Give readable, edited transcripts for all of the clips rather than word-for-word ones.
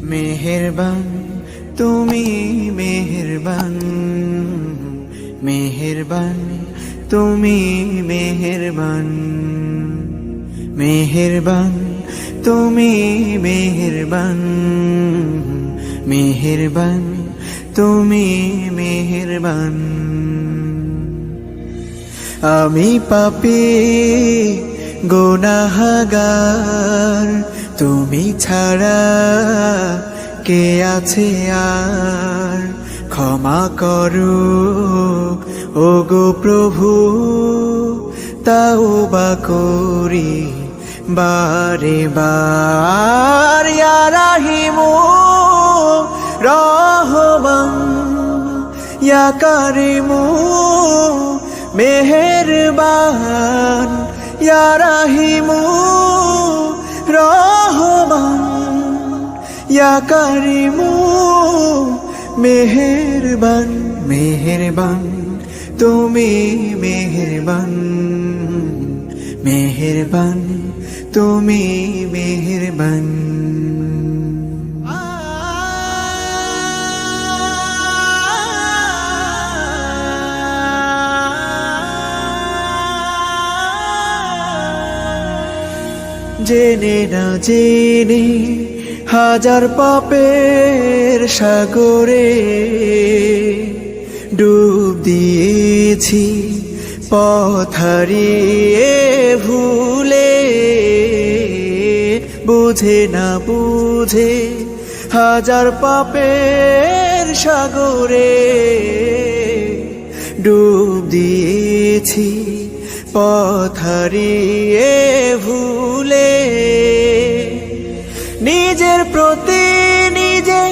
মেহেরবান তুমি মেহেরবান, মেহেরবান তুমি মেহেরবান, মেহেরবান তুমি মেহেরবান, মেহেরবান তুমি মেহেরবান। আমি পাপী গুনাহগার, তুমি ছাড়া কে আছে আর? ক্ষমা করো ওগো প্রভু, তাওবা করি বারে বার। ইয়া রাহিমু রহমান, ইয়া কারিমু মেহেরবান, ইয়া রাহিমু রহমান, ইয়া কারিমু মেহেরবান। মেহেরবান তুমি মেহেরবান, মেহেরবান তুমি মেহেরবান। জেনে না জেনে হাজার পাপের সাগরে ডুব দিয়েছি, পথ হারিয়ে ভুলে। বুঝে না বুঝে হাজার পাপের সাগরে ডুব দিয়েছি, পথ হারিয়ে ভুলে। নিজের প্রতি নিজে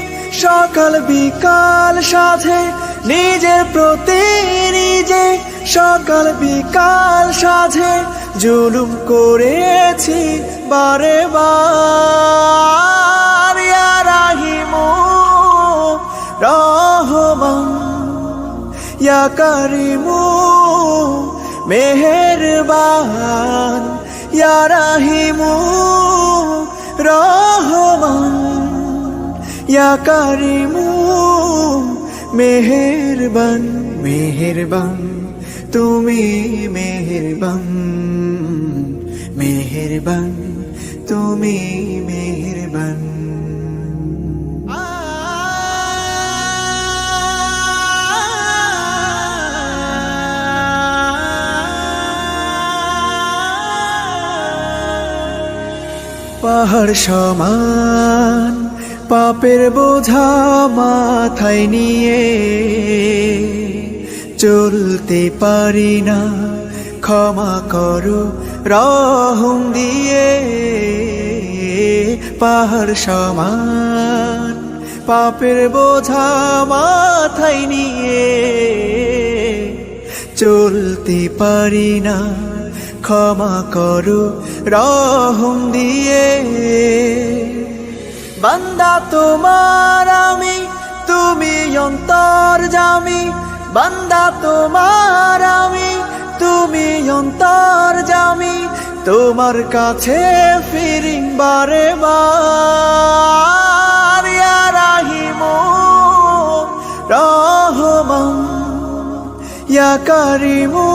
সকাল বিকাল সাধে, নিজের প্রতি নিজে সকাল বিকাল সাধে জুলুম করেছি বারে বার। ইয়া রাহিমু রহমান, ইয়া কারিমু মেহেরবান, ইয়া রাহিমু রহমান, ইয়া কারিমু মেহেরবান। মেহেরবান তুমি মেহেরবান, মেহেরবান তুমি মেহেরবান। পাহাড় সমান পাপের বোঝা মাথায় নিয়ে চলতে পারি না, ক্ষমা করো রহম দিয়ে। পাহাড় সমান পাপের বোঝা মাথায় নিয়ে চলতে পারি না, ক্ষমা করো রহম দিয়ে। বান্দা তোমার আমি, তুমি অন্তর্যামী। বান্দা তোমার আমি, তুমি অন্তর্যামী। তোমার কাছে ফিরি বারে বার। ইয়া রাহিমু রহমান, ইয়া কারিমু